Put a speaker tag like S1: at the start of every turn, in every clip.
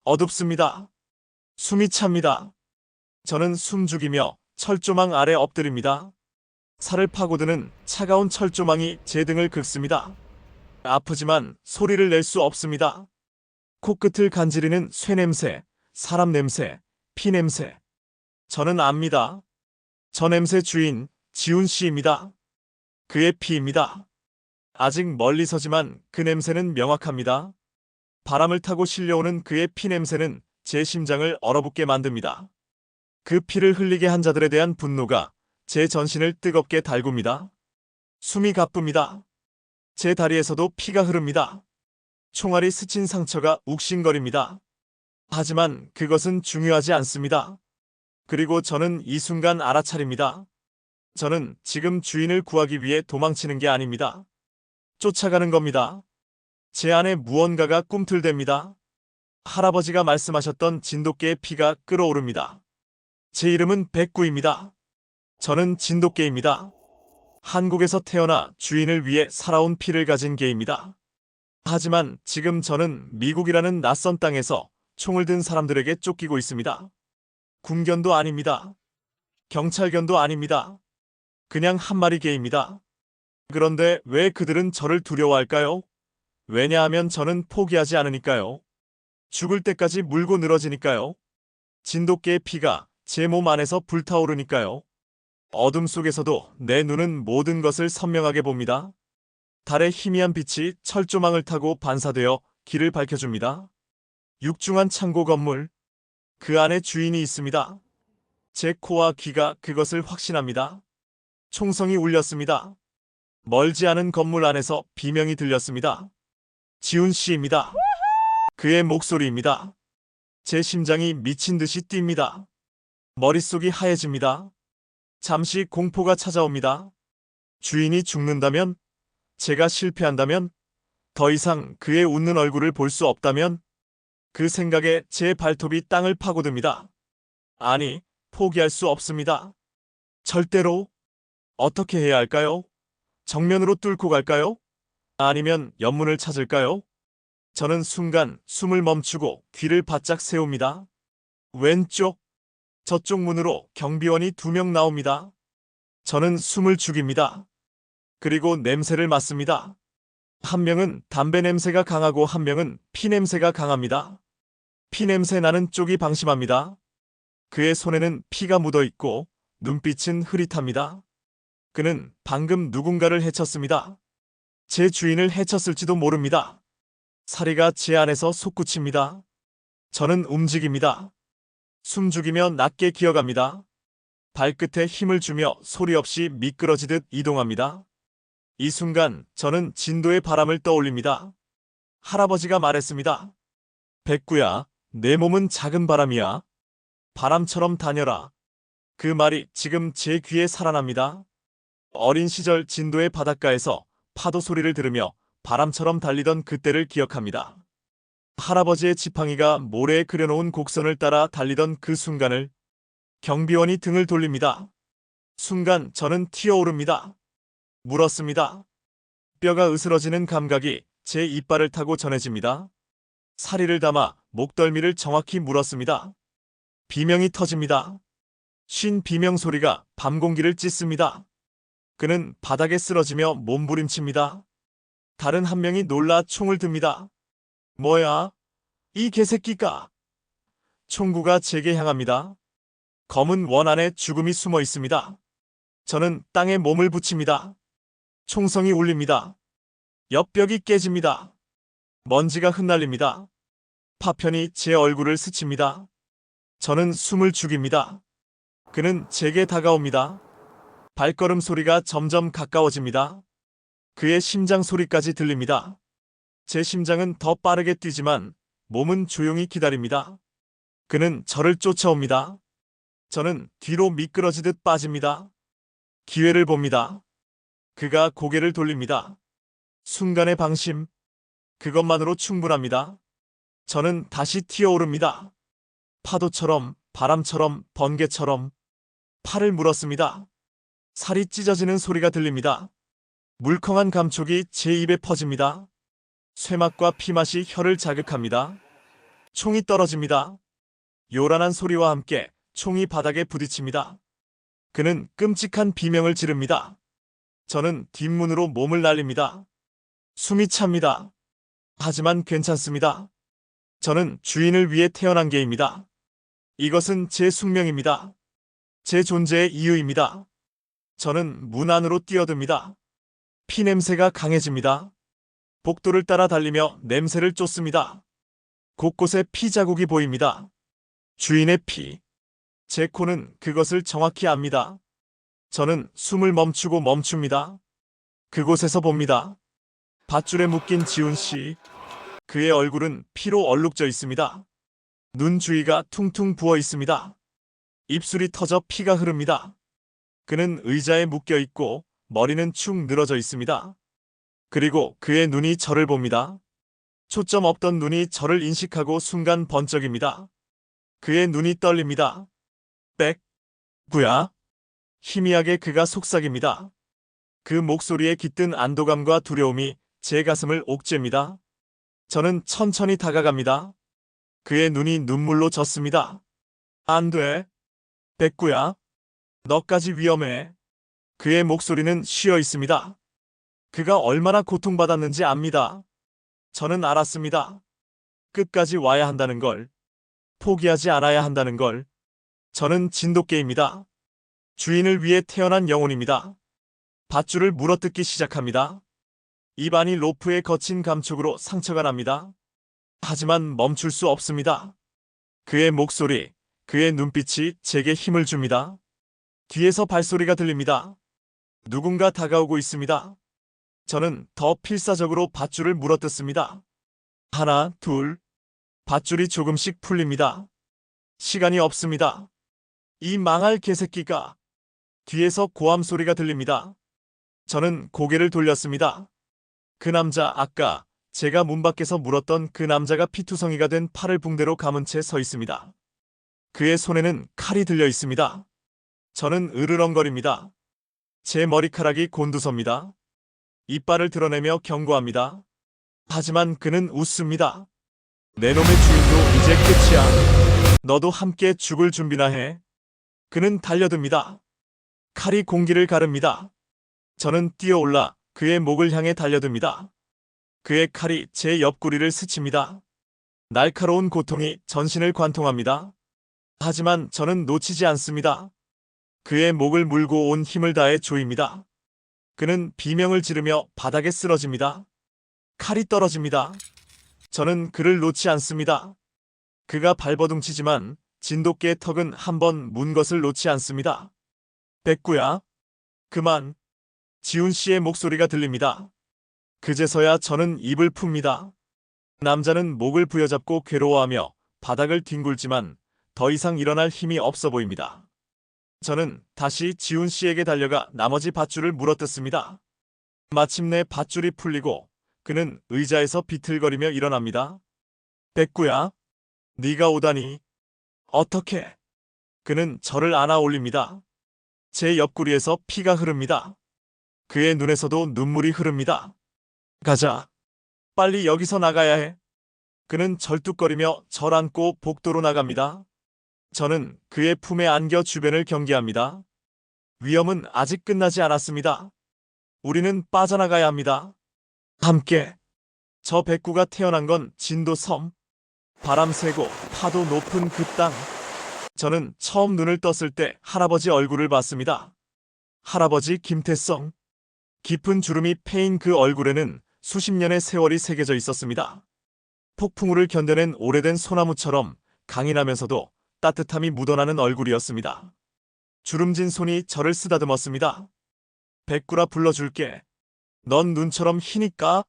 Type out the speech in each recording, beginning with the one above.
S1: 어둡습니다. 숨이 찹니다. 저는 숨죽이며 철조망 아래 엎드립니다. 살을 파고드는 차가운 철조망이 제 등을 긁습니다. 아프지만 소리를 낼 수 없습니다. 코끝을 간지리는 쇠냄새, 사람 냄새, 피 냄새. 저는 압니다. 저 냄새 주인, 지훈 씨입니다. 그의 피입니다. 아직 멀리서지만 그 냄새는 명확합니다. 바람을 타고 실려오는 그의 피 냄새는 제 심장을 얼어붙게 만듭니다. 그 피를 흘리게 한 자들에 대한 분노가 제 전신을 뜨겁게 달굽니다. 숨이 가쁩니다. 제 다리에서도 피가 흐릅니다. 총알이 스친 상처가 욱신거립니다. 하지만 그것은 중요하지 않습니다. 그리고 저는 이 순간 알아차립니다. 저는 지금 주인을 구하기 위해 도망치는 게 아닙니다. 쫓아가는 겁니다. 제 안에 무언가가 꿈틀댑니다. 할아버지가 말씀하셨던 진돗개의 피가 끓어오릅니다. 제 이름은 백구입니다. 저는 진돗개입니다. 한국에서 태어나 주인을 위해 살아온 피를 가진 개입니다. 하지만 지금 저는 미국이라는 낯선 땅에서 총을 든 사람들에게 쫓기고 있습니다. 군견도 아닙니다. 경찰견도 아닙니다. 그냥 한 마리 개입니다. 그런데 왜 그들은 저를 두려워할까요? 왜냐하면 저는 포기하지 않으니까요. 죽을 때까지 물고 늘어지니까요. 진돗개의 피가 제 몸 안에서 불타오르니까요. 어둠 속에서도 내 눈은 모든 것을 선명하게 봅니다. 달의 희미한 빛이 철조망을 타고 반사되어 길을 밝혀줍니다. 육중한 창고 건물. 그 안에 주인이 있습니다. 제 코와 귀가 그것을 확신합니다. 총성이 울렸습니다. 멀지 않은 건물 안에서 비명이 들렸습니다. 지훈 씨입니다. 그의 목소리입니다. 제 심장이 미친 듯이 뜁니다. 머릿속이 하얘집니다. 잠시 공포가 찾아옵니다. 주인이 죽는다면? 제가 실패한다면? 더 이상 그의 웃는 얼굴을 볼 수 없다면? 그 생각에 제 발톱이 땅을 파고듭니다. 아니, 포기할 수 없습니다. 절대로. 어떻게 해야 할까요? 정면으로 뚫고 갈까요? 아니면 연문을 찾을까요? 저는 순간 숨을 멈추고 귀를 바짝 세웁니다. 왼쪽, 저쪽 문으로 경비원이 2명 나옵니다. 저는 숨을 죽입니다. 그리고 냄새를 맡습니다. 한 명은 담배 냄새가 강하고 한 명은 피 냄새가 강합니다. 피 냄새 나는 쪽이 방심합니다. 그의 손에는 피가 묻어 있고 눈빛은 흐릿합니다. 그는 방금 누군가를 해쳤습니다. 제 주인을 해쳤을지도 모릅니다. 사리가 제 안에서 솟구칩니다. 저는 움직입니다. 숨죽이며 낮게 기어갑니다. 발끝에 힘을 주며 소리 없이 미끄러지듯 이동합니다. 이 순간 저는 진도의 바람을 떠올립니다. 할아버지가 말했습니다. 백구야, 내 몸은 작은 바람이야. 바람처럼 다녀라. 그 말이 지금 제 귀에 살아납니다. 어린 시절 진도의 바닷가에서 파도 소리를 들으며 바람처럼 달리던 그때를 기억합니다. 할아버지의 지팡이가 모래에 그려놓은 곡선을 따라 달리던 그 순간을. 경비원이 등을 돌립니다. 순간 저는 튀어오릅니다. 물었습니다. 뼈가 으스러지는 감각이 제 이빨을 타고 전해집니다. 사리를 담아 목덜미를 정확히 물었습니다. 비명이 터집니다. 쉰 비명 소리가 밤 공기를 찢습니다. 그는 바닥에 쓰러지며 몸부림칩니다. 다른 한 명이 놀라 총을 듭니다. 뭐야? 이 개새끼가! 총구가 제게 향합니다. 검은 원 안에 죽음이 숨어 있습니다. 저는 땅에 몸을 붙입니다. 총성이 울립니다. 옆벽이 깨집니다. 먼지가 흩날립니다. 파편이 제 얼굴을 스칩니다. 저는 숨을 죽입니다. 그는 제게 다가옵니다. 발걸음 소리가 점점 가까워집니다. 그의 심장 소리까지 들립니다. 제 심장은 더 빠르게 뛰지만 몸은 조용히 기다립니다. 그는 저를 쫓아옵니다. 저는 뒤로 미끄러지듯 빠집니다. 기회를 봅니다. 그가 고개를 돌립니다. 순간의 방심. 그것만으로 충분합니다. 저는 다시 튀어오릅니다. 파도처럼, 바람처럼, 번개처럼. 팔을 물었습니다. 살이 찢어지는 소리가 들립니다. 물컹한 감촉이 제 입에 퍼집니다. 쇠맛과 피맛이 혀를 자극합니다. 총이 떨어집니다. 요란한 소리와 함께 총이 바닥에 부딪힙니다. 그는 끔찍한 비명을 지릅니다. 저는 뒷문으로 몸을 날립니다. 숨이 찹니다. 하지만 괜찮습니다. 저는 주인을 위해 태어난 개입니다. 이것은 제 숙명입니다. 제 존재의 이유입니다. 저는 문 안으로 뛰어듭니다. 피 냄새가 강해집니다. 복도를 따라 달리며 냄새를 쫓습니다. 곳곳에 피 자국이 보입니다. 주인의 피. 제 코는 그것을 정확히 압니다. 저는 숨을 멈춥니다. 그곳에서 봅니다. 밧줄에 묶인 지훈 씨. 그의 얼굴은 피로 얼룩져 있습니다. 눈 주위가 퉁퉁 부어 있습니다. 입술이 터져 피가 흐릅니다. 그는 의자에 묶여 있고 머리는 축 늘어져 있습니다. 그리고 그의 눈이 저를 봅니다. 초점 없던 눈이 저를 인식하고 순간 번쩍입니다. 그의 눈이 떨립니다. 구야. 희미하게 그가 속삭입니다. 그 목소리에 깃든 안도감과 두려움이 제 가슴을 옥죄입니다. 저는 천천히 다가갑니다. 그의 눈이 눈물로 젖습니다. 안 돼. 백구야. 너까지 위험해. 그의 목소리는 쉬어 있습니다. 그가 얼마나 고통받았는지 압니다. 저는 알았습니다. 끝까지 와야 한다는 걸. 포기하지 않아야 한다는 걸. 저는 진돗개입니다. 주인을 위해 태어난 영혼입니다. 밧줄을 물어뜯기 시작합니다. 입안이 로프의 거친 감촉으로 상처가 납니다. 하지만 멈출 수 없습니다. 그의 목소리, 그의 눈빛이 제게 힘을 줍니다. 뒤에서 발소리가 들립니다. 누군가 다가오고 있습니다. 저는 더 필사적으로 밧줄을 물어뜯습니다. 하나, 둘. 밧줄이 조금씩 풀립니다. 시간이 없습니다. 이 망할 개새끼가. 뒤에서 고함 소리가 들립니다. 저는 고개를 돌렸습니다. 그 남자, 아까 제가 문 밖에서 물었던 그 남자가 피투성이가 된 팔을 붕대로 감은 채 서 있습니다. 그의 손에는 칼이 들려 있습니다. 저는 으르렁거립니다. 제 머리카락이 곤두섭니다. 이빨을 드러내며 경고합니다. 하지만 그는 웃습니다. 내 놈의 주인도 이제 끝이야. 너도 함께 죽을 준비나 해. 그는 달려듭니다. 칼이 공기를 가릅니다. 저는 뛰어올라 그의 목을 향해 달려듭니다. 그의 칼이 제 옆구리를 스칩니다. 날카로운 고통이 전신을 관통합니다. 하지만 저는 놓치지 않습니다. 그의 목을 물고 온 힘을 다해 조입니다. 그는 비명을 지르며 바닥에 쓰러집니다. 칼이 떨어집니다. 저는 그를 놓지 않습니다. 그가 발버둥치지만 진돗개의 턱은 한 번 문 것을 놓지 않습니다. 백구야. 그만. 지훈 씨의 목소리가 들립니다. 그제서야 저는 입을 풉니다. 남자는 목을 부여잡고 괴로워하며 바닥을 뒹굴지만 더 이상 일어날 힘이 없어 보입니다. 저는 다시 지훈 씨에게 달려가 나머지 밧줄을 물어뜯습니다. 마침내 밧줄이 풀리고 그는 의자에서 비틀거리며 일어납니다. 백구야. 네가 오다니. 어떻게? 그는 저를 안아 올립니다. 제 옆구리에서 피가 흐릅니다. 그의 눈에서도 눈물이 흐릅니다. 가자. 빨리 여기서 나가야 해. 그는 절뚝거리며 절 안고 복도로 나갑니다. 저는 그의 품에 안겨 주변을 경계합니다. 위험은 아직 끝나지 않았습니다. 우리는 빠져나가야 합니다. 함께. 저 백구가 태어난 건 진도섬. 바람 세고 파도 높은 그 땅. 저는 처음 눈을 떴을 때 할아버지 얼굴을 봤습니다. 할아버지 김태성. 깊은 주름이 패인 그 얼굴에는 수십 년의 세월이 새겨져 있었습니다. 폭풍우를 견뎌낸 오래된 소나무처럼 강인하면서도 따뜻함이 묻어나는 얼굴이었습니다. 주름진 손이 저를 쓰다듬었습니다. 백구라 불러줄게. 넌 눈처럼 희니까?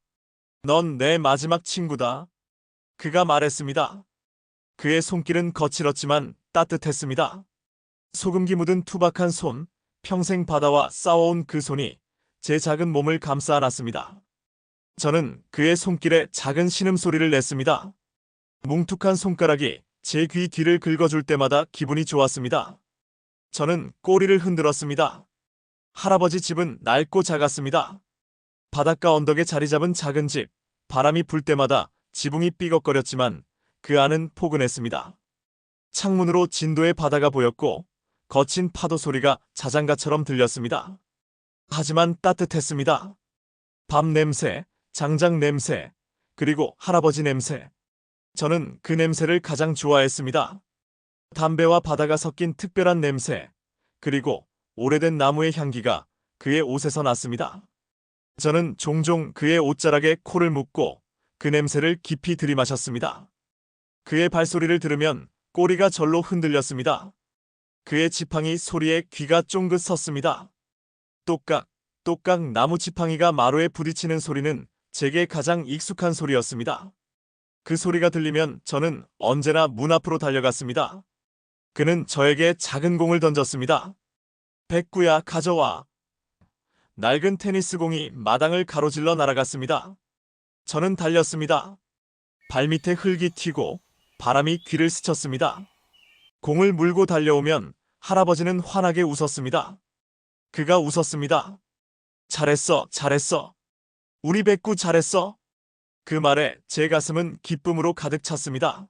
S1: 넌 내 마지막 친구다. 그가 말했습니다. 그의 손길은 거칠었지만 따뜻했습니다. 소금기 묻은 투박한 손, 평생 바다와 싸워온 그 손이 제 작은 몸을 감싸 안았습니다. 저는 그의 손길에 작은 신음소리를 냈습니다. 뭉툭한 손가락이 제 귀 뒤를 긁어줄 때마다 기분이 좋았습니다. 저는 꼬리를 흔들었습니다. 할아버지 집은 낡고 작았습니다. 바닷가 언덕에 자리 잡은 작은 집, 바람이 불 때마다 지붕이 삐걱거렸지만 그 안은 포근했습니다. 창문으로 진도의 바다가 보였고 거친 파도 소리가 자장가처럼 들렸습니다. 하지만 따뜻했습니다. 밥 냄새, 장작 냄새, 그리고 할아버지 냄새. 저는 그 냄새를 가장 좋아했습니다. 담배와 바다가 섞인 특별한 냄새, 그리고 오래된 나무의 향기가 그의 옷에서 났습니다. 저는 종종 그의 옷자락에 코를 묻고 그 냄새를 깊이 들이마셨습니다. 그의 발소리를 들으면 꼬리가 절로 흔들렸습니다. 그의 지팡이 소리에 귀가 쫑긋 섰습니다. 똑깍, 똑깍 나무 지팡이가 마루에 부딪히는 소리는 제게 가장 익숙한 소리였습니다. 그 소리가 들리면 저는 언제나 문 앞으로 달려갔습니다. 그는 저에게 작은 공을 던졌습니다. 백구야, 가져와. 낡은 테니스 공이 마당을 가로질러 날아갔습니다. 저는 달렸습니다. 발밑에 흙이 튀고 바람이 귀를 스쳤습니다. 공을 물고 달려오면 할아버지는 환하게 웃었습니다. 그가 웃었습니다. 잘했어, 잘했어. 우리 백구 잘했어. 그 말에 제 가슴은 기쁨으로 가득 찼습니다.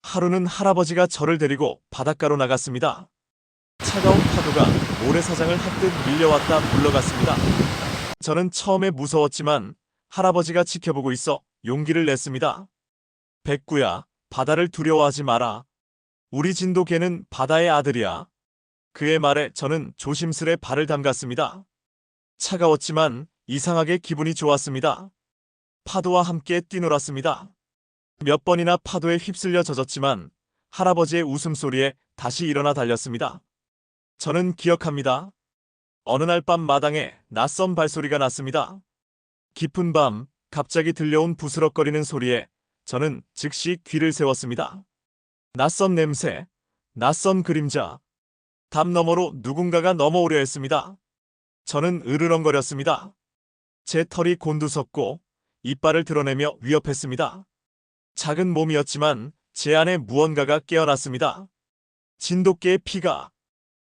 S1: 하루는 할아버지가 저를 데리고 바닷가로 나갔습니다. 차가운 파도가 모래사장을 핫듯 밀려왔다 물러갔습니다. 저는 처음에 무서웠지만 할아버지가 지켜보고 있어 용기를 냈습니다. 백구야, 바다를 두려워하지 마라. 우리 진돗개는 바다의 아들이야. 그의 말에 저는 조심스레 발을 담갔습니다. 차가웠지만 이상하게 기분이 좋았습니다. 파도와 함께 뛰놀았습니다. 몇 번이나 파도에 휩쓸려 젖었지만 할아버지의 웃음소리에 다시 일어나 달렸습니다. 저는 기억합니다. 어느 날 밤 마당에 낯선 발소리가 났습니다. 깊은 밤 갑자기 들려온 부스럭거리는 소리에 저는 즉시 귀를 세웠습니다. 낯선 냄새, 낯선 그림자, 담 너머로 누군가가 넘어오려 했습니다. 저는 으르렁거렸습니다. 제 털이 곤두섰고 이빨을 드러내며 위협했습니다. 작은 몸이었지만 제 안에 무언가가 깨어났습니다. 진돗개의 피가.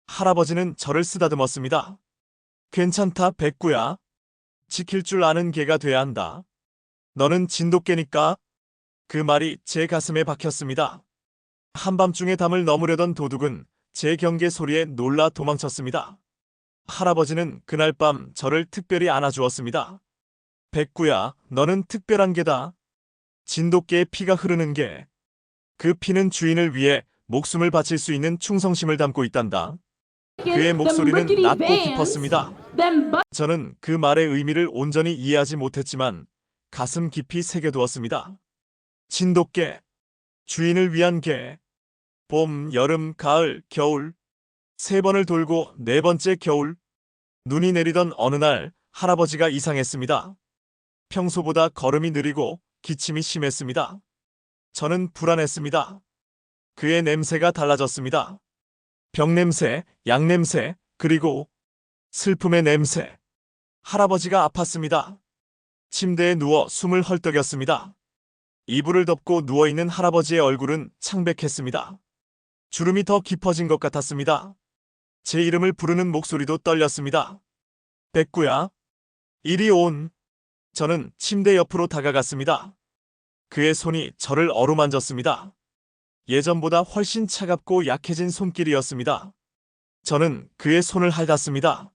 S1: 할아버지는 저를 쓰다듬었습니다. 괜찮다, 백구야. 지킬 줄 아는 개가 돼야 한다. 너는 진돗개니까. 그 말이 제 가슴에 박혔습니다. 한밤중에 담을 넘으려던 도둑은 제 경계 소리에 놀라 도망쳤습니다. 할아버지는 그날 밤 저를 특별히 안아주었습니다. 백구야, 너는 특별한 개다. 진돗개의 피가 흐르는 개. 그 피는 주인을 위해 목숨을 바칠 수 있는 충성심을 담고 있단다. 그의 목소리는 낮고 깊었습니다. 저는 그 말의 의미를 온전히 이해하지 못했지만 가슴 깊이 새겨두었습니다. 진돗개, 주인을 위한 개. 봄, 여름, 가을, 겨울. 3번을 돌고 4번째 겨울. 눈이 내리던 어느 날 할아버지가 이상했습니다. 평소보다 걸음이 느리고 기침이 심했습니다. 저는 불안했습니다. 그의 냄새가 달라졌습니다. 병냄새, 약냄새, 그리고 슬픔의 냄새. 할아버지가 아팠습니다. 침대에 누워 숨을 헐떡였습니다. 이불을 덮고 누워있는 할아버지의 얼굴은 창백했습니다. 주름이 더 깊어진 것 같았습니다. 제 이름을 부르는 목소리도 떨렸습니다. 백구야, 이리 온. 저는 침대 옆으로 다가갔습니다. 그의 손이 저를 어루만졌습니다. 예전보다 훨씬 차갑고 약해진 손길이었습니다. 저는 그의 손을 핥았습니다.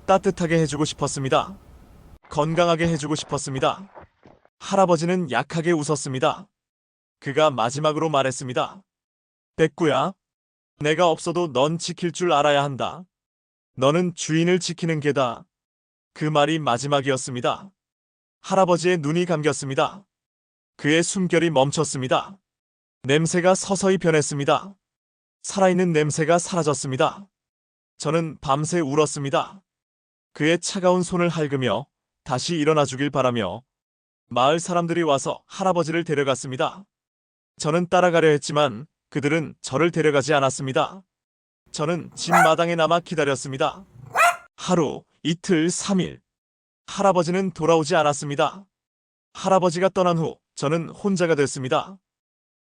S1: 따뜻하게 해주고 싶었습니다. 건강하게 해주고 싶었습니다. 할아버지는 약하게 웃었습니다. 그가 마지막으로 말했습니다. 백구야, 내가 없어도 넌 지킬 줄 알아야 한다. 너는 주인을 지키는 개다. 그 말이 마지막이었습니다. 할아버지의 눈이 감겼습니다. 그의 숨결이 멈췄습니다. 냄새가 서서히 변했습니다. 살아있는 냄새가 사라졌습니다. 저는 밤새 울었습니다. 그의 차가운 손을 핥으며 다시 일어나 주길 바라며 마을 사람들이 와서 할아버지를 데려갔습니다. 저는 따라가려 했지만 그들은 저를 데려가지 않았습니다. 저는 집 마당에 남아 기다렸습니다. 하루, 이틀, 3일. 할아버지는 돌아오지 않았습니다. 할아버지가 떠난 후 저는 혼자가 됐습니다.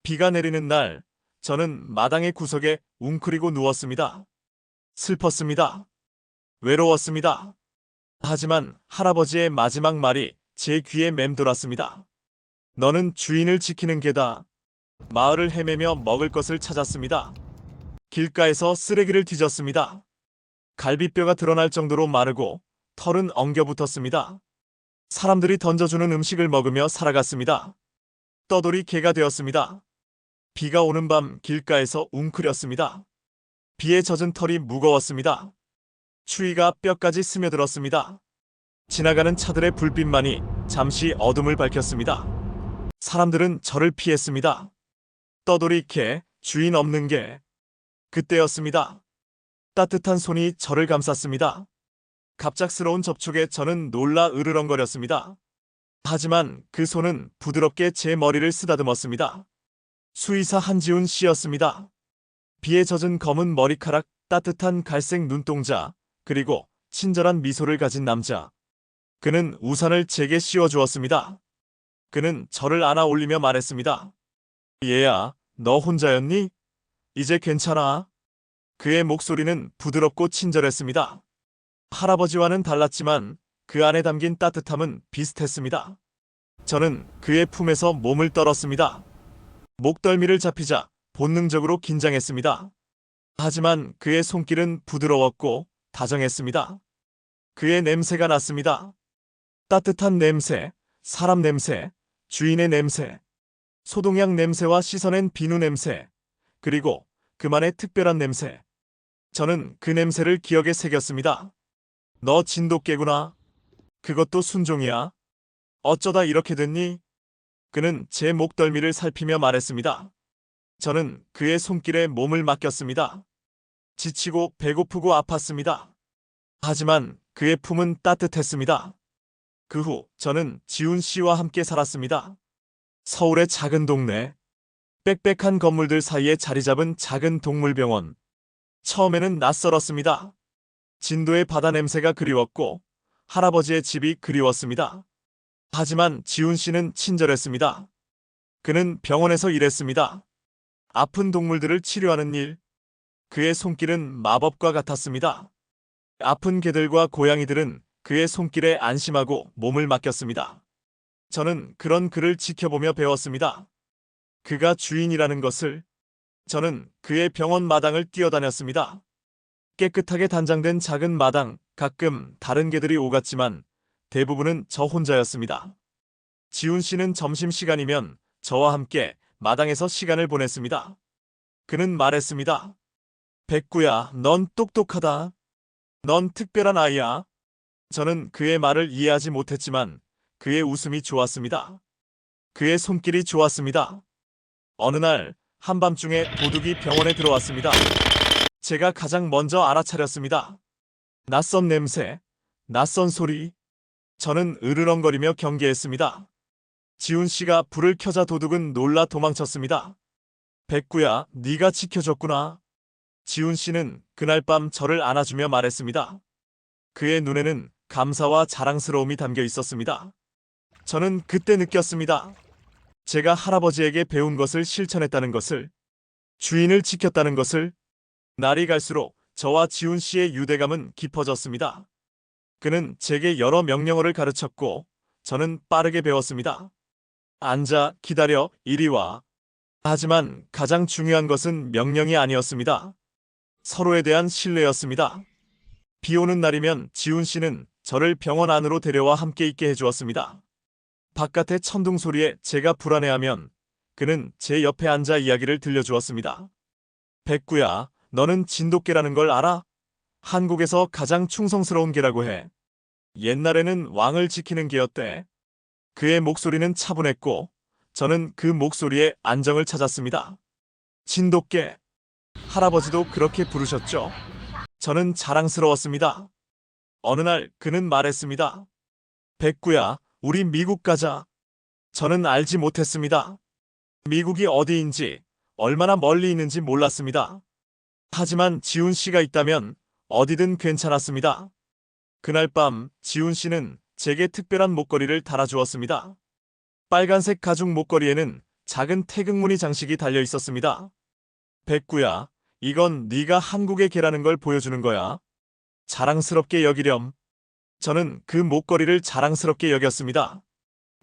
S1: 비가 내리는 날, 저는 마당의 구석에 웅크리고 누웠습니다. 슬펐습니다. 외로웠습니다. 하지만 할아버지의 마지막 말이 제 귀에 맴돌았습니다. 너는 주인을 지키는 개다. 마을을 헤매며 먹을 것을 찾았습니다. 길가에서 쓰레기를 뒤졌습니다. 갈비뼈가 드러날 정도로 마르고 털은 엉겨붙었습니다. 사람들이 던져주는 음식을 먹으며 살아갔습니다. 떠돌이 개가 되었습니다. 비가 오는 밤 길가에서 웅크렸습니다. 비에 젖은 털이 무거웠습니다. 추위가 뼈까지 스며들었습니다. 지나가는 차들의 불빛만이 잠시 어둠을 밝혔습니다. 사람들은 저를 피했습니다. 떠돌이 개, 주인 없는 개. 그때였습니다. 따뜻한 손이 저를 감쌌습니다. 갑작스러운 접촉에 저는 놀라 으르렁거렸습니다. 하지만 그 손은 부드럽게 제 머리를 쓰다듬었습니다. 수의사 한지훈 씨였습니다. 비에 젖은 검은 머리카락, 따뜻한 갈색 눈동자, 그리고 친절한 미소를 가진 남자. 그는 우산을 제게 씌워주었습니다. 그는 저를 안아 올리며 말했습니다. 얘야, 너 혼자였니? 이제 괜찮아. 그의 목소리는 부드럽고 친절했습니다. 할아버지와는 달랐지만 그 안에 담긴 따뜻함은 비슷했습니다. 저는 그의 품에서 몸을 떨었습니다. 목덜미를 잡히자 본능적으로 긴장했습니다. 하지만 그의 손길은 부드러웠고 다정했습니다. 그의 냄새가 났습니다. 따뜻한 냄새, 사람 냄새, 주인의 냄새, 소독약 냄새와 씻어낸 비누 냄새, 그리고 그만의 특별한 냄새. 저는 그 냄새를 기억에 새겼습니다. 너 진돗개구나. 그것도 순종이야. 어쩌다 이렇게 됐니? 그는 제 목덜미를 살피며 말했습니다. 저는 그의 손길에 몸을 맡겼습니다. 지치고 배고프고 아팠습니다. 하지만 그의 품은 따뜻했습니다. 그 후 저는 지훈 씨와 함께 살았습니다. 서울의 작은 동네, 빽빽한 건물들 사이에 자리 잡은 작은 동물병원. 처음에는 낯설었습니다. 진도의 바다 냄새가 그리웠고 할아버지의 집이 그리웠습니다. 하지만 지훈 씨는 친절했습니다. 그는 병원에서 일했습니다. 아픈 동물들을 치료하는 일. 그의 손길은 마법과 같았습니다. 아픈 개들과 고양이들은 그의 손길에 안심하고 몸을 맡겼습니다. 저는 그런 그를 지켜보며 배웠습니다. 그가 주인이라는 것을. 저는 그의 병원 마당을 뛰어다녔습니다. 깨끗하게 단장된 작은 마당, 가끔 다른 개들이 오갔지만 대부분은 저 혼자였습니다. 지훈 씨는 점심시간이면 저와 함께 마당에서 시간을 보냈습니다. 그는 말했습니다. 백구야, 넌 똑똑하다. 넌 특별한 아이야. 저는 그의 말을 이해하지 못했지만 그의 웃음이 좋았습니다. 그의 손길이 좋았습니다. 어느 날 한밤중에 도둑이 병원에 들어왔습니다. 제가 가장 먼저 알아차렸습니다. 낯선 냄새, 낯선 소리. 저는 으르렁거리며 경계했습니다. 지훈 씨가 불을 켜자 도둑은 놀라 도망쳤습니다. 백구야, 네가 지켜줬구나. 지훈 씨는 그날 밤 저를 안아주며 말했습니다. 그의 눈에는 감사와 자랑스러움이 담겨 있었습니다. 저는 그때 느꼈습니다. 제가 할아버지에게 배운 것을 실천했다는 것을, 주인을 지켰다는 것을. 날이 갈수록 저와 지훈 씨의 유대감은 깊어졌습니다. 그는 제게 여러 명령어를 가르쳤고 저는 빠르게 배웠습니다. 앉아, 기다려, 이리 와. 하지만 가장 중요한 것은 명령이 아니었습니다. 서로에 대한 신뢰였습니다. 비 오는 날이면 지훈 씨는 저를 병원 안으로 데려와 함께 있게 해주었습니다. 바깥의 천둥 소리에 제가 불안해하면 그는 제 옆에 앉아 이야기를 들려주었습니다. 백구야, 너는 진돗개라는 걸 알아? 한국에서 가장 충성스러운 개라고 해. 옛날에는 왕을 지키는 개였대. 그의 목소리는 차분했고 저는 그 목소리에 안정을 찾았습니다. 진돗개. 할아버지도 그렇게 부르셨죠? 저는 자랑스러웠습니다. 어느 날 그는 말했습니다. 백구야, 우리 미국 가자. 저는 알지 못했습니다. 미국이 어디인지, 얼마나 멀리 있는지 몰랐습니다. 하지만 지훈 씨가 있다면 어디든 괜찮았습니다. 그날 밤 지훈 씨는 제게 특별한 목걸이를 달아주었습니다. 빨간색 가죽 목걸이에는 작은 태극무늬 장식이 달려 있었습니다. 백구야, 이건 네가 한국의 개라는 걸 보여주는 거야. 자랑스럽게 여기렴. 저는 그 목걸이를 자랑스럽게 여겼습니다.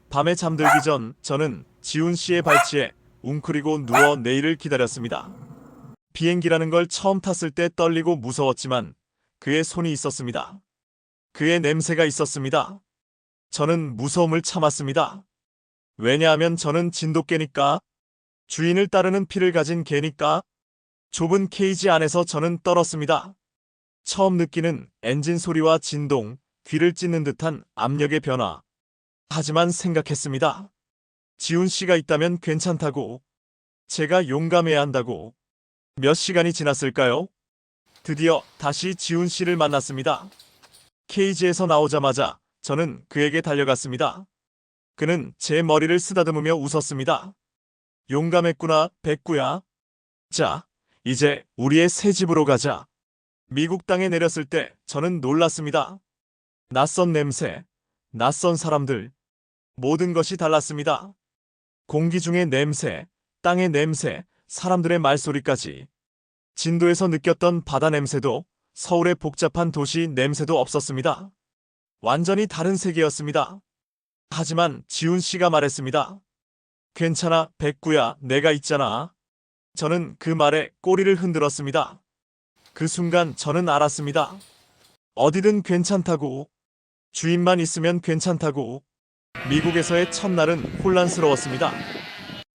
S1: 밤에 잠들기 전 저는 지훈 씨의 발치에 웅크리고 누워 내일을 기다렸습니다. 비행기라는 걸 처음 탔을 때 떨리고 무서웠지만 그의 손이 있었습니다. 그의 냄새가 있었습니다. 저는 무서움을 참았습니다. 왜냐하면 저는 진돗개니까. 주인을 따르는 피를 가진 개니까. 좁은 케이지 안에서 저는 떨었습니다. 처음 느끼는 엔진 소리와 진동, 귀를 찢는 듯한 압력의 변화. 하지만 생각했습니다. 지훈 씨가 있다면 괜찮다고. 제가 용감해야 한다고. 몇 시간이 지났을까요? 드디어 다시 지훈 씨를 만났습니다. 케이지에서 나오자마자 저는 그에게 달려갔습니다. 그는 제 머리를 쓰다듬으며 웃었습니다. 용감했구나, 백구야. 자, 이제 우리의 새 집으로 가자. 미국 땅에 내렸을 때 저는 놀랐습니다. 낯선 냄새, 낯선 사람들, 모든 것이 달랐습니다. 공기 중의 냄새, 땅의 냄새, 사람들의 말소리까지. 진도에서 느꼈던 바다 냄새도, 서울의 복잡한 도시 냄새도 없었습니다. 완전히 다른 세계였습니다. 하지만 지훈 씨가 말했습니다. 괜찮아, 백구야, 내가 있잖아. 저는 그 말에 꼬리를 흔들었습니다. 그 순간 저는 알았습니다. 어디든 괜찮다고. 주인만 있으면 괜찮다고. 미국에서의 첫날은 혼란스러웠습니다.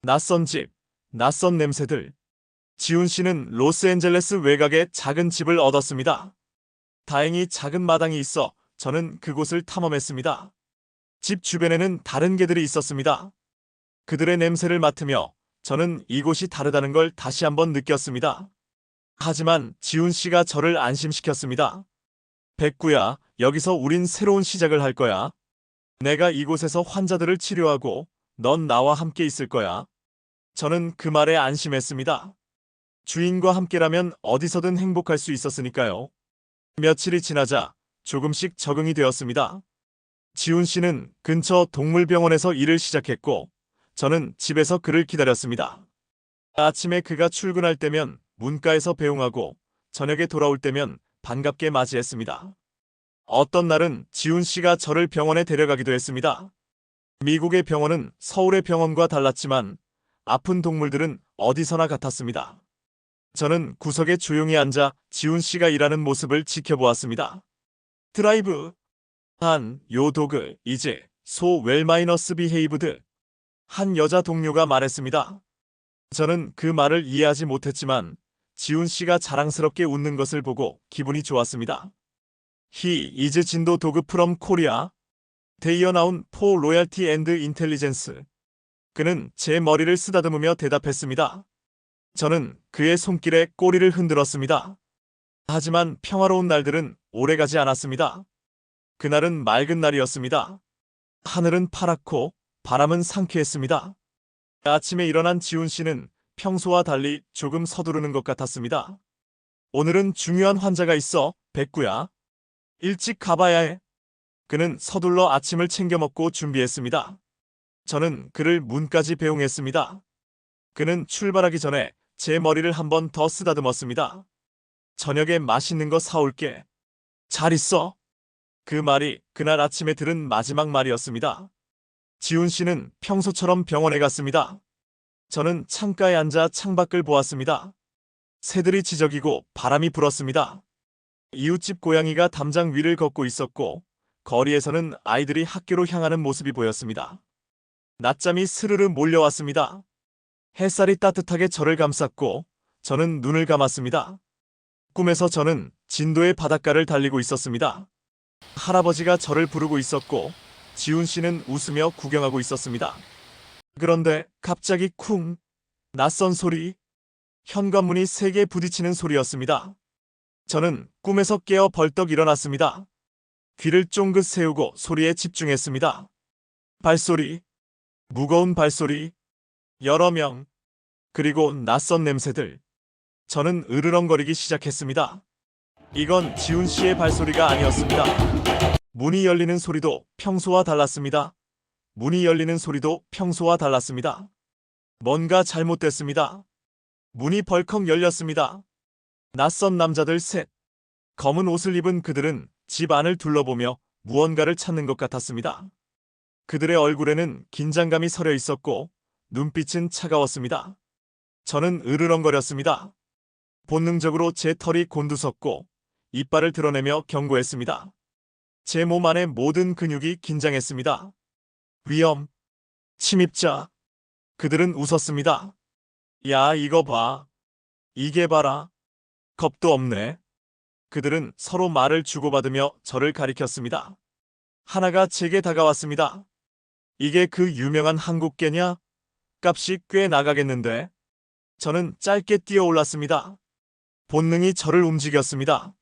S1: 낯선 집, 낯선 냄새들. 지훈 씨는 로스앤젤레스 외곽에 작은 집을 얻었습니다. 다행히 작은 마당이 있어 저는 그곳을 탐험했습니다. 집 주변에는 다른 개들이 있었습니다. 그들의 냄새를 맡으며 저는 이곳이 다르다는 걸 다시 한번 느꼈습니다. 하지만 지훈 씨가 저를 안심시켰습니다. 백구야, 여기서 우린 새로운 시작을 할 거야. 내가 이곳에서 환자들을 치료하고 넌 나와 함께 있을 거야. 저는 그 말에 안심했습니다. 주인과 함께라면 어디서든 행복할 수 있었으니까요. 며칠이 지나자 조금씩 적응이 되었습니다. 지훈 씨는 근처 동물병원에서 일을 시작했고 저는 집에서 그를 기다렸습니다. 아침에 그가 출근할 때면 문가에서 배웅하고 저녁에 돌아올 때면 반갑게 맞이했습니다. 어떤 날은 지훈 씨가 저를 병원에 데려가기도 했습니다. 미국의 병원은 서울의 병원과 달랐지만 아픈 동물들은 어디서나 같았습니다. 저는 구석에 조용히 앉아 지훈 씨가 일하는 모습을 지켜보았습니다. 드라이브 한 요 도그 이제 소 웰마이너스 비헤이브드. 한 여자 동료가 말했습니다. 저는 그 말을 이해하지 못했지만 지훈 씨가 자랑스럽게 웃는 것을 보고 기분이 좋았습니다. He is 진도 도그 from Korea. 대이어 나온 for loyalty and intelligence. 그는 제 머리를 쓰다듬으며 대답했습니다. 저는 그의 손길에 꼬리를 흔들었습니다. 하지만 평화로운 날들은 오래가지 않았습니다. 그날은 맑은 날이었습니다. 하늘은 파랗고 바람은 상쾌했습니다. 아침에 일어난 지훈 씨는 평소와 달리 조금 서두르는 것 같았습니다. 오늘은 중요한 환자가 있어, 백구야. 일찍 가봐야 해. 그는 서둘러 아침을 챙겨 먹고 준비했습니다. 저는 그를 문까지 배웅했습니다. 그는 출발하기 전에 제 머리를 한 번 더 쓰다듬었습니다. 저녁에 맛있는 거 사올게. 잘 있어. 그 말이 그날 아침에 들은 마지막 말이었습니다. 지훈 씨는 평소처럼 병원에 갔습니다. 저는 창가에 앉아 창밖을 보았습니다. 새들이 지저귀고 바람이 불었습니다. 이웃집 고양이가 담장 위를 걷고 있었고 거리에서는 아이들이 학교로 향하는 모습이 보였습니다. 낮잠이 스르르 몰려왔습니다. 햇살이 따뜻하게 저를 감쌌고 저는 눈을 감았습니다. 꿈에서 저는 진도의 바닷가를 달리고 있었습니다. 할아버지가 저를 부르고 있었고 지훈 씨는 웃으며 구경하고 있었습니다. 그런데 갑자기 쿵! 낯선 소리. 현관문이 세 개 부딪히는 소리였습니다. 저는 꿈에서 깨어 벌떡 일어났습니다. 귀를 쫑긋 세우고 소리에 집중했습니다. 발소리. 무거운 발소리. 여러 명. 그리고 낯선 냄새들. 저는 으르렁거리기 시작했습니다. 이건 지훈 씨의 발소리가 아니었습니다. 문이 열리는 소리도 평소와 달랐습니다. 문이 열리는 소리도 평소와 달랐습니다. 뭔가 잘못됐습니다. 문이 벌컥 열렸습니다. 낯선 남자들 셋. 검은 옷을 입은 그들은 집 안을 둘러보며 무언가를 찾는 것 같았습니다. 그들의 얼굴에는 긴장감이 서려 있었고 눈빛은 차가웠습니다. 저는 으르렁거렸습니다. 본능적으로 제 털이 곤두섰고 이빨을 드러내며 경고했습니다. 제 몸 안의 모든 근육이 긴장했습니다. 위험, 침입자. 그들은 웃었습니다. 야, 이거 봐. 이게 봐라. 겁도 없네. 그들은 서로 말을 주고받으며 저를 가리켰습니다. 하나가 제게 다가왔습니다. 이게 그 유명한 한국개냐? 값이 꽤 나가겠는데. 저는 짧게 뛰어올랐습니다. 본능이 저를 움직였습니다.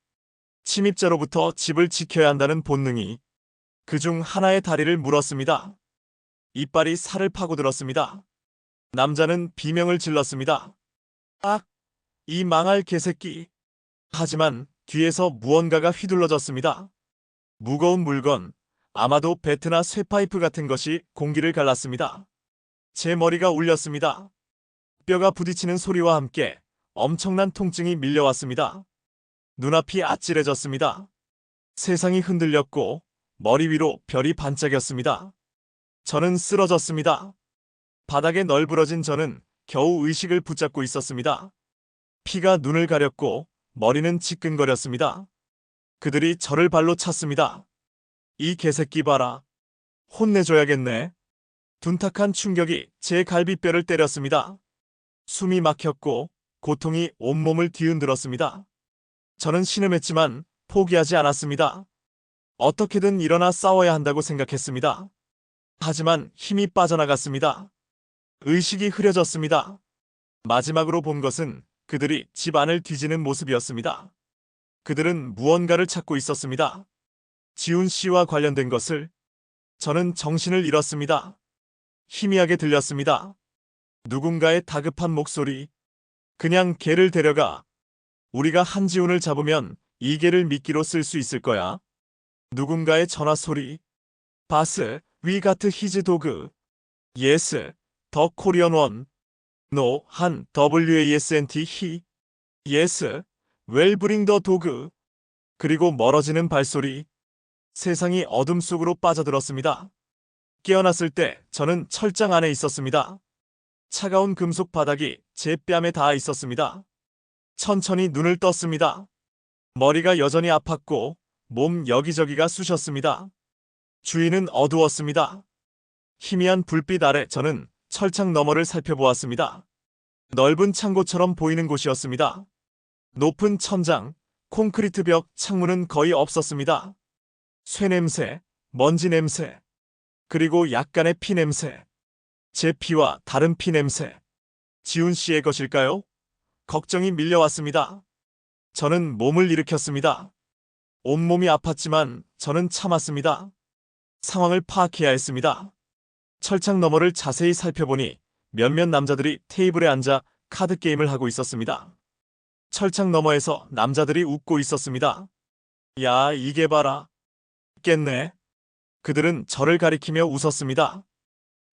S1: 침입자로부터 집을 지켜야 한다는 본능이 그중 하나의 다리를 물었습니다. 이빨이 살을 파고들었습니다. 남자는 비명을 질렀습니다. 악! 이 망할 개새끼! 하지만 뒤에서 무언가가 휘둘러졌습니다. 무거운 물건, 아마도 배트나 쇠파이프 같은 것이 공기를 갈랐습니다. 제 머리가 울렸습니다. 뼈가 부딪히는 소리와 함께 엄청난 통증이 밀려왔습니다. 눈앞이 아찔해졌습니다. 세상이 흔들렸고 머리 위로 별이 반짝였습니다. 저는 쓰러졌습니다. 바닥에 널브러진 저는 겨우 의식을 붙잡고 있었습니다. 피가 눈을 가렸고 머리는 지끈거렸습니다. 그들이 저를 발로 찼습니다. 이 개새끼 봐라. 혼내줘야겠네. 둔탁한 충격이 제 갈비뼈를 때렸습니다. 숨이 막혔고 고통이 온몸을 뒤흔들었습니다. 저는 신음했지만 포기하지 않았습니다. 어떻게든 일어나 싸워야 한다고 생각했습니다. 하지만 힘이 빠져나갔습니다. 의식이 흐려졌습니다. 마지막으로 본 것은 그들이 집 안을 뒤지는 모습이었습니다. 그들은 무언가를 찾고 있었습니다. 지훈 씨와 관련된 것을. 저는 정신을 잃었습니다. 희미하게 들렸습니다. 누군가의 다급한 목소리. 그냥 걔를 데려가. 우리가 한지훈을 잡으면 이 개를 미끼로 쓸 수 있을 거야. 누군가의 전화 소리. 바스, 위 가트 히즈 도그. 예스, 더 코리언 원. 노, 한, WASNT 히. 예스, 웰 브링 더 도그. 그리고 멀어지는 발소리. 세상이 어둠 속으로 빠져들었습니다. 깨어났을 때 저는 철장 안에 있었습니다. 차가운 금속 바닥이 제 뺨에 닿아 있었습니다. 천천히 눈을 떴습니다. 머리가 여전히 아팠고 몸 여기저기가 쑤셨습니다. 주위는 어두웠습니다. 희미한 불빛 아래 저는 철창 너머를 살펴보았습니다. 넓은 창고처럼 보이는 곳이었습니다. 높은 천장, 콘크리트 벽, 창문은 거의 없었습니다. 쇠 냄새, 먼지 냄새, 그리고 약간의 피 냄새. 제 피와 다른 피 냄새. 지훈 씨의 것일까요? 걱정이 밀려왔습니다. 저는 몸을 일으켰습니다. 온몸이 아팠지만 저는 참았습니다. 상황을 파악해야 했습니다. 철창 너머를 자세히 살펴보니 몇몇 남자들이 테이블에 앉아 카드 게임을 하고 있었습니다. 철창 너머에서 남자들이 웃고 있었습니다. 야, 이게 봐라. 깼네. 그들은 저를 가리키며 웃었습니다.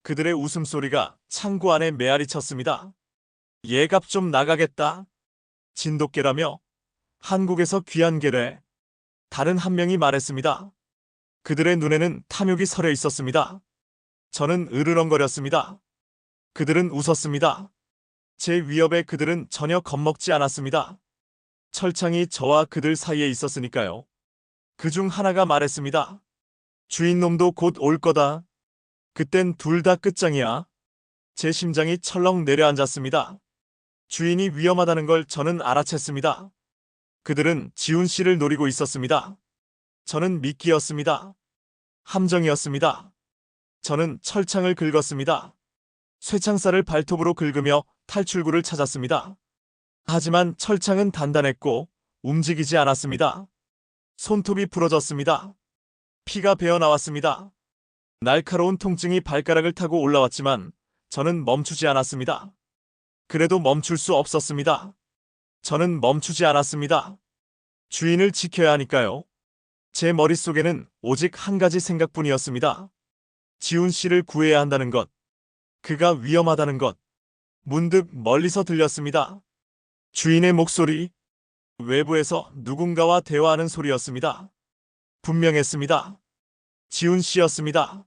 S1: 그들의 웃음소리가 창고 안에 메아리 쳤습니다. 얘값 좀 나가겠다. 진돗개라며? 한국에서 귀한 개래. 다른 한 명이 말했습니다. 그들의 눈에는 탐욕이 서려 있었습니다. 저는 으르렁거렸습니다. 그들은 웃었습니다. 제 위협에 그들은 전혀 겁먹지 않았습니다. 철창이 저와 그들 사이에 있었으니까요. 그중 하나가 말했습니다. 주인놈도 곧 올 거다. 그땐 둘 다 끝장이야. 제 심장이 철렁 내려앉았습니다. 주인이 위험하다는 걸 저는 알아챘습니다. 그들은 지훈 씨를 노리고 있었습니다. 저는 미끼였습니다. 함정이었습니다. 저는 철창을 긁었습니다. 쇠창살을 발톱으로 긁으며 탈출구를 찾았습니다. 하지만 철창은 단단했고 움직이지 않았습니다. 손톱이 부러졌습니다. 피가 배어나왔습니다. 날카로운 통증이 발가락을 타고 올라왔지만 저는 멈추지 않았습니다. 그래도 멈출 수 없었습니다. 저는 멈추지 않았습니다. 주인을 지켜야 하니까요. 제 머릿속에는 오직 한 가지 생각뿐이었습니다. 지훈 씨를 구해야 한다는 것. 그가 위험하다는 것. 문득 멀리서 들렸습니다. 주인의 목소리. 외부에서 누군가와 대화하는 소리였습니다. 분명했습니다. 지훈 씨였습니다.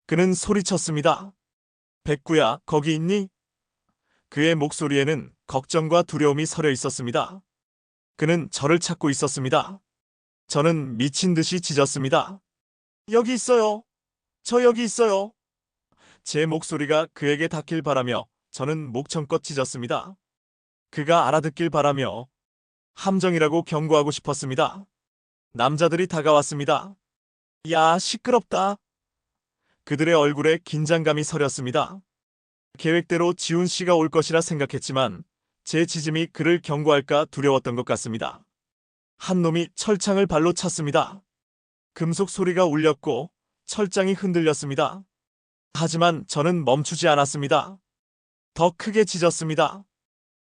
S1: 그는 소리쳤습니다. 백구야, 거기 있니? 그의 목소리에는 걱정과 두려움이 서려 있었습니다. 그는 저를 찾고 있었습니다. 저는 미친 듯이 짖었습니다. 여기 있어요. 저 여기 있어요. 제 목소리가 그에게 닿길 바라며 저는 목청껏 짖었습니다. 그가 알아듣길 바라며 함정이라고 경고하고 싶었습니다. 남자들이 다가왔습니다. 야, 시끄럽다. 그들의 얼굴에 긴장감이 서렸습니다. 계획대로 지훈 씨가 올 것이라 생각했지만 제 짖음이 그를 경고할까 두려웠던 것 같습니다. 한 놈이 철창을 발로 찼습니다. 금속 소리가 울렸고 철장이 흔들렸습니다. 하지만 저는 멈추지 않았습니다. 더 크게 짖었습니다.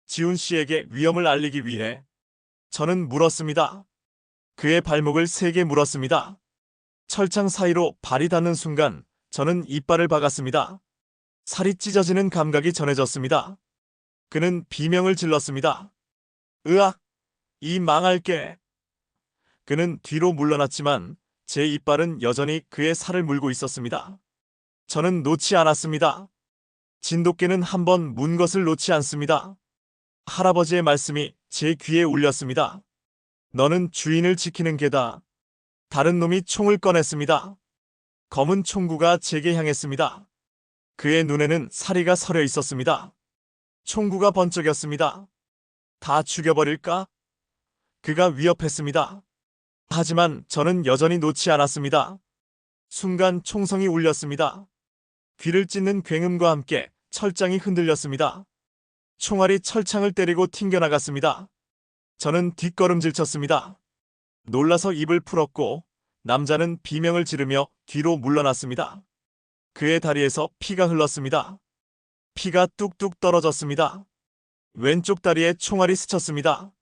S1: 지훈 씨에게 위험을 알리기 위해 저는 물었습니다. 그의 발목을 세게 물었습니다. 철창 사이로 발이 닿는 순간 저는 이빨을 박았습니다. 살이 찢어지는 감각이 전해졌습니다. 그는 비명을 질렀습니다. 으악! 이 망할게! 그는 뒤로 물러났지만 제 이빨은 여전히 그의 살을 물고 있었습니다. 저는 놓지 않았습니다. 진돗개는 한번 문 것을 놓지 않습니다. 할아버지의 말씀이 제 귀에 울렸습니다. 너는 주인을 지키는 개다. 다른 놈이 총을 꺼냈습니다. 검은 총구가 제게 향했습니다. 그의 눈에는 사리가 서려 있었습니다. 총구가 번쩍였습니다. 다 죽여버릴까? 그가 위협했습니다. 하지만 저는 여전히 놓지 않았습니다. 순간 총성이 울렸습니다. 귀를 찢는 굉음과 함께 철장이 흔들렸습니다. 총알이 철창을 때리고 튕겨나갔습니다. 저는 뒷걸음질 쳤습니다. 놀라서 입을 풀었고 남자는 비명을 지르며 뒤로 물러났습니다. 그의 다리에서 피가 흘렀습니다. 피가 뚝뚝 떨어졌습니다. 왼쪽 다리에 총알이 스쳤습니다.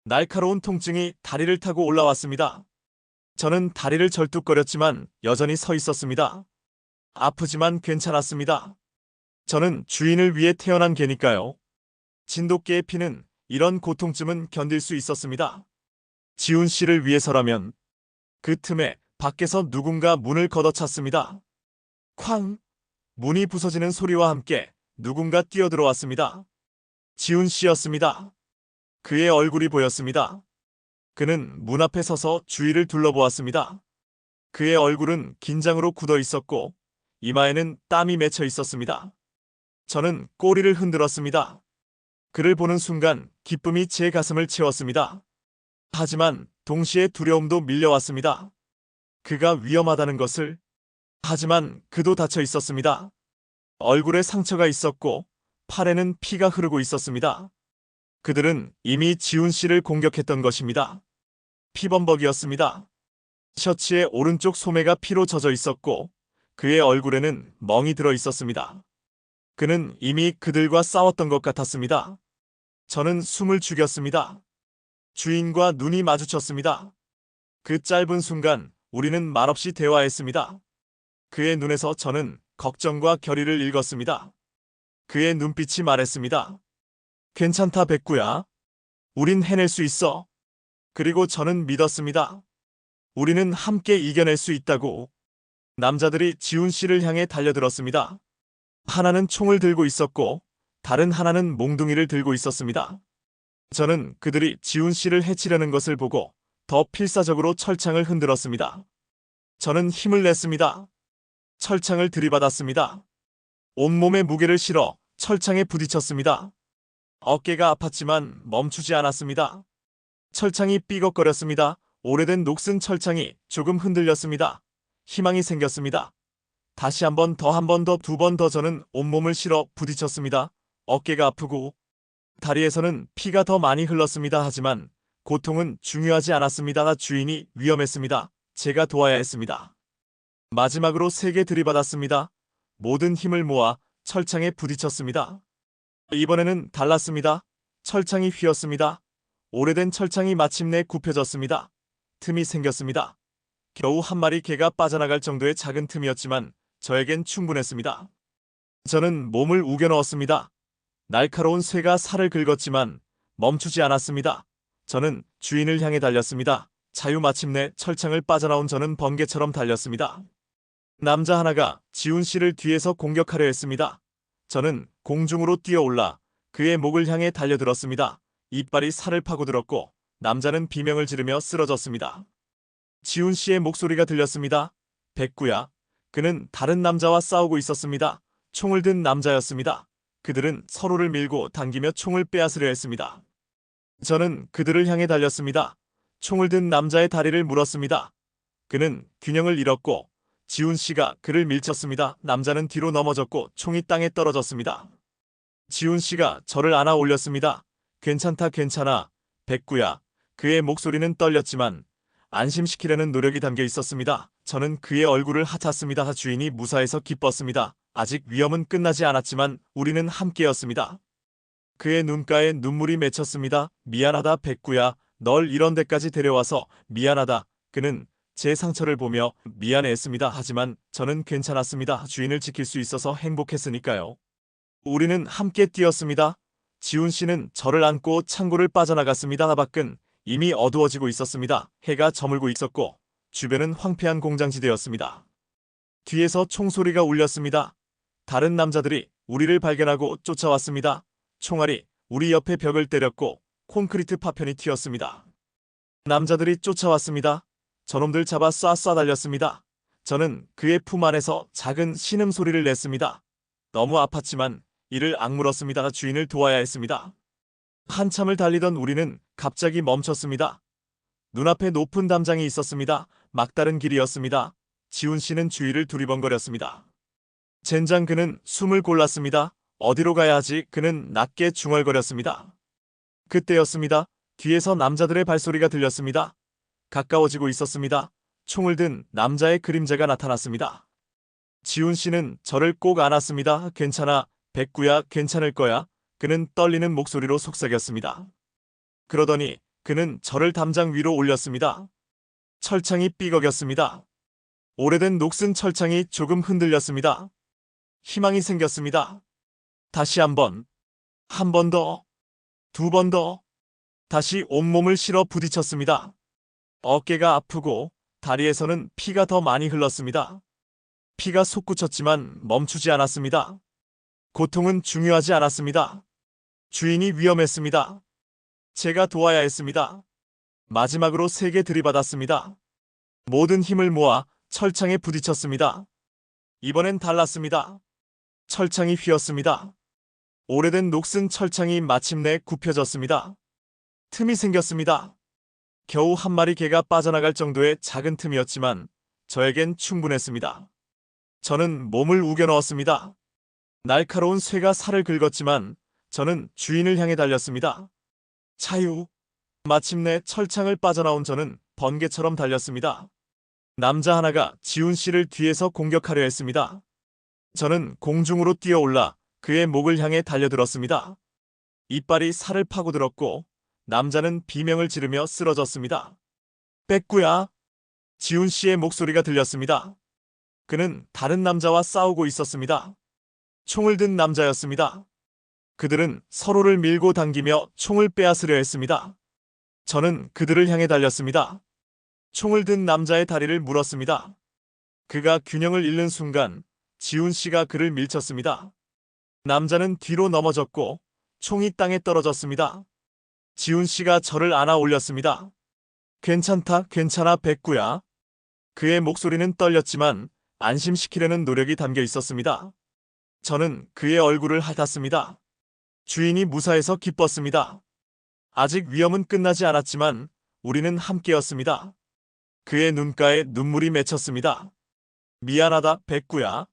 S1: 날카로운 통증이 다리를 타고 올라왔습니다. 저는 다리를 절뚝거렸지만 여전히 서 있었습니다. 아프지만 괜찮았습니다. 저는 주인을 위해 태어난 개니까요. 진돗개의 피는 이런 고통쯤은 견딜 수 있었습니다. 지훈 씨를 위해서라면. 그 틈에 밖에서 누군가 문을 걷어찼습니다. 쾅! 문이 부서지는 소리와 함께 누군가 뛰어들어왔습니다. 지훈 씨였습니다. 그의 얼굴이 보였습니다. 그는 문 앞에 서서 주위를 둘러보았습니다. 그의 얼굴은 긴장으로 굳어 있었고 이마에는 땀이 맺혀 있었습니다. 저는 꼬리를 흔들었습니다. 그를 보는 순간 기쁨이 제 가슴을 채웠습니다. 하지만 동시에 두려움도 밀려왔습니다. 그가 위험하다는 것을. 하지만 그도 다쳐 있었습니다. 얼굴에 상처가 있었고 팔에는 피가 흐르고 있었습니다. 그들은 이미 지훈 씨를 공격했던 것입니다. 피범벅이었습니다. 셔츠의 오른쪽 소매가 피로 젖어 있었고 그의 얼굴에는 멍이 들어 있었습니다. 그는 이미 그들과 싸웠던 것 같았습니다. 저는 숨을 죽였습니다. 주인과 눈이 마주쳤습니다. 그 짧은 순간 우리는 말없이 대화했습니다. 그의 눈에서 저는 걱정과 결의를 읽었습니다. 그의 눈빛이 말했습니다. 괜찮다, 백구야. 우린 해낼 수 있어. 그리고 저는 믿었습니다. 우리는 함께 이겨낼 수 있다고. 남자들이 지훈 씨를 향해 달려들었습니다. 하나는 총을 들고 있었고 다른 하나는 몽둥이를 들고 있었습니다. 저는 그들이 지훈 씨를 해치려는 것을 보고 더 필사적으로 철창을 흔들었습니다. 저는 힘을 냈습니다. 철창을 들이받았습니다. 온몸에 무게를 실어 철창에 부딪혔습니다. 어깨가 아팠지만 멈추지 않았습니다. 철창이 삐걱거렸습니다. 오래된 녹슨 철창이 조금 흔들렸습니다. 희망이 생겼습니다. 다시 한 번 더, 한 번 더, 두 번 더. 저는 온몸을 실어 부딪혔습니다. 어깨가 아프고 다리에서는 피가 더 많이 흘렀습니다. 하지만 고통은 중요하지 않았습니다. 주인이 위험했습니다. 제가 도와야 했습니다. 마지막으로 세게 들이받았습니다. 모든 힘을 모아 철창에 부딪혔습니다. 이번에는 달랐습니다. 철창이 휘었습니다. 오래된 철창이 마침내 굽혀졌습니다. 틈이 생겼습니다. 겨우 한 마리 개가 빠져나갈 정도의 작은 틈이었지만 저에겐 충분했습니다. 저는 몸을 우겨 넣었습니다. 날카로운 쇠가 살을 긁었지만 멈추지 않았습니다. 저는 주인을 향해 달렸습니다. 자유. 마침내 철창을 빠져나온 저는 번개처럼 달렸습니다. 남자 하나가 지훈 씨를 뒤에서 공격하려 했습니다. 저는 공중으로 뛰어올라 그의 목을 향해 달려들었습니다. 이빨이 살을 파고들었고 남자는 비명을 지르며 쓰러졌습니다. 지훈 씨의 목소리가 들렸습니다. 백구야. 그는 다른 남자와 싸우고 있었습니다. 총을 든 남자였습니다. 그들은 서로를 밀고 당기며 총을 빼앗으려 했습니다. 저는 그들을 향해 달렸습니다. 총을 든 남자의 다리를 물었습니다. 그는 균형을 잃었고 지훈 씨가 그를 밀쳤습니다. 남자는 뒤로 넘어졌고 총이 땅에 떨어졌습니다. 지훈 씨가 저를 안아 올렸습니다. 괜찮다, 괜찮아, 백구야. 그의 목소리는 떨렸지만 안심시키려는 노력이 담겨 있었습니다. 저는 그의 얼굴을 핫았습니다. 주인이 무사해서 기뻤습니다. 아직 위험은 끝나지 않았지만 우리는 함께였습니다. 그의 눈가에 눈물이 맺혔습니다. 미안하다, 백구야. 널 이런 데까지 데려와서 미안하다. 그는 제 상처를 보며 미안해했습니다. 하지만 저는 괜찮았습니다. 주인을 지킬 수 있어서 행복했으니까요. 우리는 함께 뛰었습니다. 지훈 씨는 저를 안고 창고를 빠져나갔습니다. 밖은 이미 어두워지고 있었습니다. 해가 저물고 있었고 주변은 황폐한 공장지대였습니다. 뒤에서 총소리가 울렸습니다. 다른 남자들이 우리를 발견하고 쫓아왔습니다. 총알이 우리 옆에 벽을 때렸고 콘크리트 파편이 튀었습니다. 남자들이 쫓아왔습니다. 저놈들 잡아 쏴 달렸습니다. 저는 그의 품 안에서 작은 신음소리를 냈습니다. 너무 아팠지만 이를 악물었습니다. 주인을 도와야 했습니다. 한참을 달리던 우리는 갑자기 멈췄습니다. 눈앞에 높은 담장이 있었습니다. 막다른 길이었습니다. 지훈 씨는 주위를 두리번거렸습니다. 젠장 그는 숨을 골랐습니다. 어디로 가야 하지? 그는 낮게 중얼거렸습니다. 그때였습니다. 뒤에서 남자들의 발소리가 들렸습니다. 가까워지고 있었습니다. 총을 든 남자의 그림자가 나타났습니다. 지훈 씨는 저를 꼭 안았습니다. 괜찮아, 백구야, 괜찮을 거야. 그는 떨리는 목소리로 속삭였습니다. 그러더니 그는 저를 담장 위로 올렸습니다. 철창이 삐걱였습니다. 오래된 녹슨 철창이 조금 흔들렸습니다. 희망이 생겼습니다. 다시 한 번 더, 두 번 더, 다시 온몸을 실어 부딪혔습니다. 어깨가 아프고 다리에서는 피가 더 많이 흘렀습니다. 피가 솟구쳤지만 멈추지 않았습니다. 고통은 중요하지 않았습니다. 주인이 위험했습니다. 제가 도와야 했습니다. 마지막으로 세게 들이받았습니다. 모든 힘을 모아 철창에 부딪혔습니다. 이번엔 달랐습니다. 철창이 휘었습니다. 오래된 녹슨 철창이 마침내 굽혀졌습니다. 틈이 생겼습니다. 겨우 한 마리 개가 빠져나갈 정도의 작은 틈이었지만 저에겐 충분했습니다. 저는 몸을 우겨 넣었습니다. 날카로운 쇠가 살을 긁었지만 저는 주인을 향해 달렸습니다. 자유! 마침내 철창을 빠져나온 저는 번개처럼 달렸습니다. 남자 하나가 지훈 씨를 뒤에서 공격하려 했습니다. 저는 공중으로 뛰어올라 그의 목을 향해 달려들었습니다. 이빨이 살을 파고들었고 남자는 비명을 지르며 쓰러졌습니다. 백구야! 지훈 씨의 목소리가 들렸습니다. 그는 다른 남자와 싸우고 있었습니다. 총을 든 남자였습니다. 그들은 서로를 밀고 당기며 총을 빼앗으려 했습니다. 저는 그들을 향해 달렸습니다. 총을 든 남자의 다리를 물었습니다. 그가 균형을 잃는 순간 지훈 씨가 그를 밀쳤습니다. 남자는 뒤로 넘어졌고 총이 땅에 떨어졌습니다. 지훈 씨가 저를 안아 올렸습니다. 괜찮다, 괜찮아, 백구야. 그의 목소리는 떨렸지만 안심시키려는 노력이 담겨 있었습니다. 저는 그의 얼굴을 핥았습니다. 주인이 무사해서 기뻤습니다. 아직 위험은 끝나지 않았지만 우리는 함께였습니다. 그의 눈가에 눈물이 맺혔습니다. 미안하다, 백구야.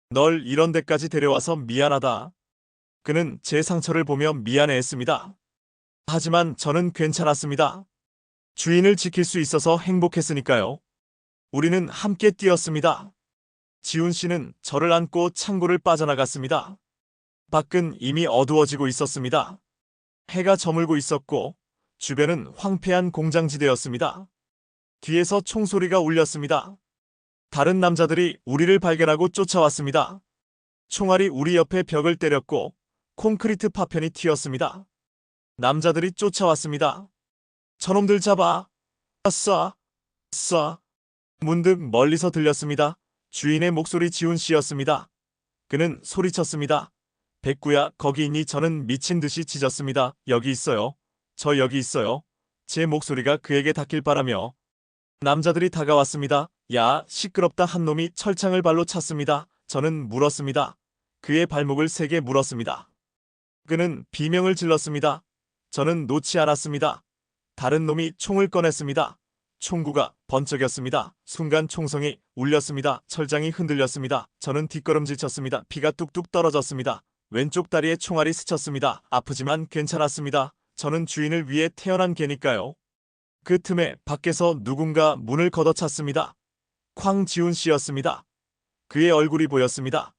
S1: 널 이런 데까지 데려와서 미안하다. 그는 제 상처를 보며 미안해했습니다. 하지만 저는 괜찮았습니다. 주인을 지킬 수 있어서 행복했으니까요. 우리는 함께 뛰었습니다. 지훈 씨는 저를 안고 창고를 빠져나갔습니다. 밖은 이미 어두워지고 있었습니다. 해가 저물고 있었고 주변은 황폐한 공장지대였습니다. 뒤에서 총소리가 울렸습니다. 다른 남자들이 우리를 발견하고 쫓아왔습니다. 총알이 우리 옆에 벽을 때렸고 콘크리트 파편이 튀었습니다. 남자들이 쫓아왔습니다. 저놈들 잡아! 쏴! 쏴! 문득 멀리서 들렸습니다. 주인의 목소리 지훈 씨였습니다. 그는 소리쳤습니다. 백구야, 거기 있니? 저는 미친 듯이 짖었습니다. 여기 있어요. 저 여기 있어요. 제 목소리가 그에게 닿길 바라며 남자들이 다가왔습니다. 야, 시끄럽다. 한 놈이 철창을 발로 찼습니다. 저는 물었습니다. 그의 발목을 세게 물었습니다. 그는 비명을 질렀습니다. 저는 놓지 않았습니다. 다른 놈이 총을 꺼냈습니다. 총구가 번쩍였습니다. 순간 총성이 울렸습니다. 철장이 흔들렸습니다. 저는 뒷걸음질 쳤습니다. 피가 뚝뚝 떨어졌습니다. 왼쪽 다리에 총알이 스쳤습니다. 아프지만 괜찮았습니다. 저는 주인을 위해 태어난 개니까요. 그 틈에 밖에서 누군가 문을 걷어찼습니다. 쾅지훈 씨였습니다. 그의 얼굴이 보였습니다.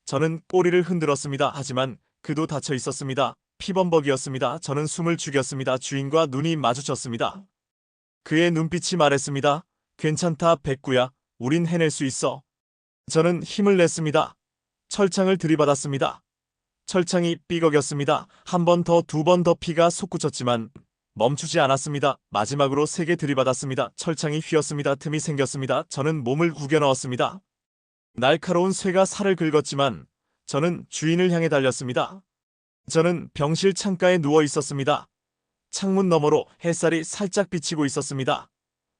S1: 저는 꼬리를 흔들었습니다. 하지만 그도 닫혀 있었습니다. 피범벅이었습니다. 저는 숨을 죽였습니다. 주인과 눈이 마주쳤습니다. 그의 눈빛이 말했습니다. 괜찮다, 백구야. 우린 해낼 수 있어. 저는 힘을 냈습니다. 철창을 들이받았습니다. 철창이 삐걱였습니다. 한 번 더, 두 번 더 피가 솟구쳤지만 멈추지 않았습니다. 마지막으로 3개 들이받았습니다. 철창이 휘었습니다. 틈이 생겼습니다. 저는 몸을 구겨 넣었습니다. 날카로운 쇠가 살을 긁었지만 저는 주인을 향해 달렸습니다. 저는 병실 창가에 누워 있었습니다. 창문 너머로 햇살이 살짝 비치고 있었습니다.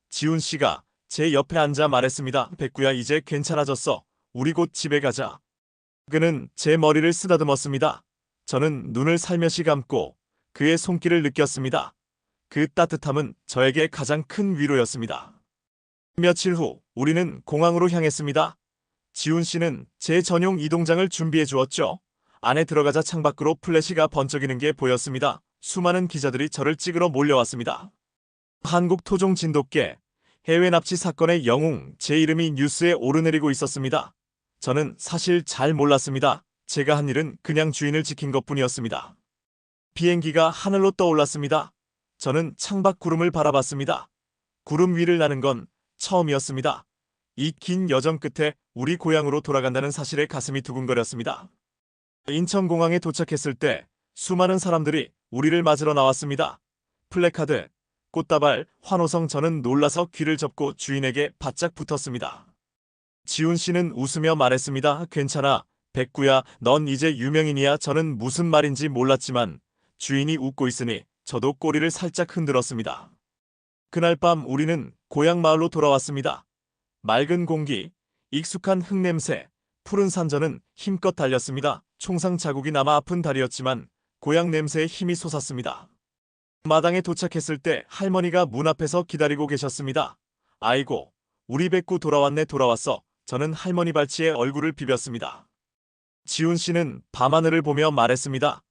S1: 지훈 씨가 제 옆에 앉아 말했습니다. 백구야, 이제 괜찮아졌어. 우리 곧 집에 가자. 그는 제 머리를 쓰다듬었습니다. 저는 눈을 살며시 감고 그의 손길을 느꼈습니다. 그 따뜻함은 저에게 가장 큰 위로였습니다. 며칠 후 우리는 공항으로 향했습니다. 지훈 씨는 제 전용 이동장을 준비해 주었죠. 안에 들어가자 창밖으로 플래시가 번쩍이는 게 보였습니다. 수많은 기자들이 저를 찍으러 몰려왔습니다. 한국 토종 진돗개 해외 납치 사건의 영웅, 제 이름이 뉴스에 오르내리고 있었습니다. 저는 사실 잘 몰랐습니다. 제가 한 일은 그냥 주인을 지킨 것뿐이었습니다. 비행기가 하늘로 떠올랐습니다. 저는 창밖 구름을 바라봤습니다. 구름 위를 나는 건 처음이었습니다. 이 긴 여정 끝에 우리 고향으로 돌아간다는 사실에 가슴이 두근거렸습니다. 인천공항에 도착했을 때 수많은 사람들이 우리를 맞으러 나왔습니다. 플래카드, 꽃다발, 환호성. 저는 놀라서 귀를 접고 주인에게 바짝 붙었습니다. 지훈 씨는 웃으며 말했습니다. 괜찮아, 백구야. 넌 이제 유명인이야. 저는 무슨 말인지 몰랐지만 주인이 웃고 있으니 저도 꼬리를 살짝 흔들었습니다. 그날 밤 우리는 고향 마을로 돌아왔습니다. 맑은 공기, 익숙한 흙냄새, 푸른 산전은 힘껏 달렸습니다. 총상 자국이 남아 아픈 다리였지만 고향 냄새에 힘이 솟았습니다. 마당에 도착했을 때 할머니가 문 앞에서 기다리고 계셨습니다. 아이고, 우리 백구 돌아왔네. 돌아왔어. 저는 할머니 발치에 얼굴을 비볐습니다. 지훈 씨는 밤하늘을 보며 말했습니다.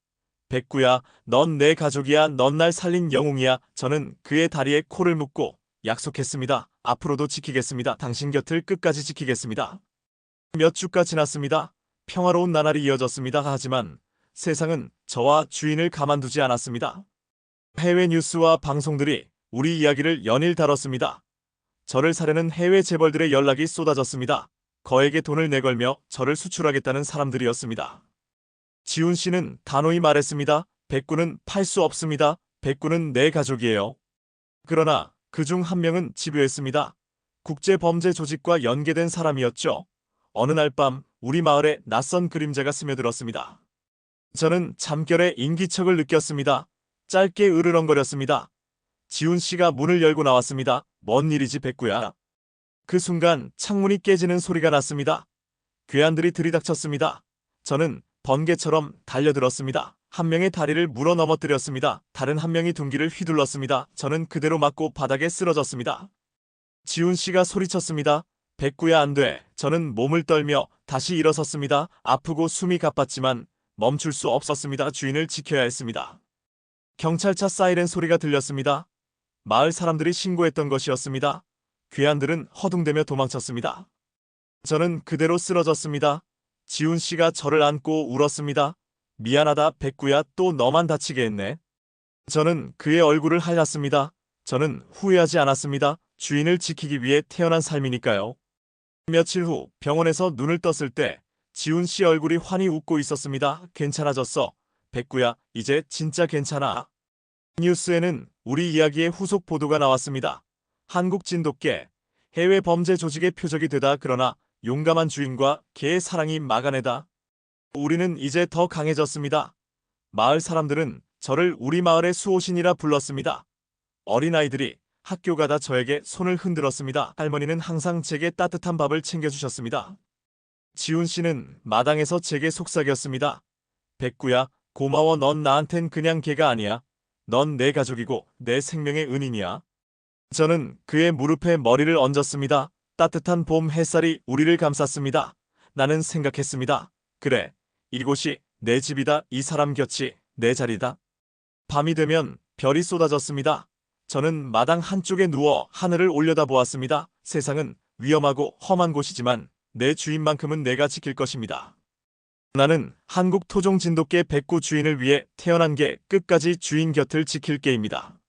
S1: 백구야, 넌 내 가족이야. 넌 날 살린 영웅이야. 저는 그의 다리에 코를 묶고 약속했습니다. 앞으로도 지키겠습니다. 당신 곁을 끝까지 지키겠습니다. 몇 주가 지났습니다. 평화로운 나날이 이어졌습니다. 하지만 세상은 저와 주인을 가만두지 않았습니다. 해외 뉴스와 방송들이 우리 이야기를 연일 다뤘습니다. 저를 사려는 해외 재벌들의 연락이 쏟아졌습니다. 거액의 돈을 내걸며 저를 수출하겠다는 사람들이었습니다. 지훈 씨는 단호히 말했습니다. 백구는 팔 수 없습니다. 백구는 내 가족이에요. 그러나 그중 한 명은 집요했습니다. 국제범죄 조직과 연계된 사람이었죠. 어느 날 밤 우리 마을에 낯선 그림자가 스며들었습니다. 저는 잠결에 인기척을 느꼈습니다. 짧게 으르렁거렸습니다. 지훈 씨가 문을 열고 나왔습니다. 뭔 일이지, 백구야? 그 순간 창문이 깨지는 소리가 났습니다. 괴한들이 들이닥쳤습니다. 저는 번개처럼 달려들었습니다. 한 명의 다리를 물어 넘어뜨렸습니다. 다른 한 명이 둔기를 휘둘렀습니다. 저는 그대로 맞고 바닥에 쓰러졌습니다. 지훈 씨가 소리쳤습니다. 백구야, 안 돼. 저는 몸을 떨며 다시 일어섰습니다. 아프고 숨이 가빴지만 멈출 수 없었습니다. 주인을 지켜야 했습니다. 경찰차 사이렌 소리가 들렸습니다. 마을 사람들이 신고했던 것이었습니다. 괴한들은 허둥대며 도망쳤습니다. 저는 그대로 쓰러졌습니다. 지훈 씨가 저를 안고 울었습니다. 미안하다, 백구야. 또 너만 다치게 했네. 저는 그의 얼굴을 할랐습니다. 저는 후회하지 않았습니다. 주인을 지키기 위해 태어난 삶이니까요. 며칠 후 병원에서 눈을 떴을 때 지훈 씨 얼굴이 환히 웃고 있었습니다. 괜찮아졌어. 백구야, 이제 진짜 괜찮아. 뉴스에는 우리 이야기의 후속 보도가 나왔습니다. 한국 진돗개, 해외 범죄 조직의 표적이 되다. 그러나 용감한 주인과 개의 사랑이 막아내다. 우리는 이제 더 강해졌습니다. 마을 사람들은 저를 우리 마을의 수호신이라 불렀습니다. 어린아이들이 학교 가다 저에게 손을 흔들었습니다. 할머니는 항상 제게 따뜻한 밥을 챙겨주셨습니다. 지훈 씨는 마당에서 제게 속삭였습니다. 백구야, 고마워. 넌 나한텐 그냥 개가 아니야. 넌 내 가족이고 내 생명의 은인이야. 저는 그의 무릎에 머리를 얹었습니다. 따뜻한 봄 햇살이 우리를 감쌌습니다. 나는 생각했습니다. 그래, 이곳이 내 집이다. 이 사람 곁이 내 자리다. 밤이 되면 별이 쏟아졌습니다. 저는 마당 한쪽에 누워 하늘을 올려다보았습니다. 세상은 위험하고 험한 곳이지만 내 주인만큼은 내가 지킬 것입니다. 나는 한국 토종 진돗개 백구 주인을 위해 태어난 게 끝까지 주인 곁을 지킬 개입니다.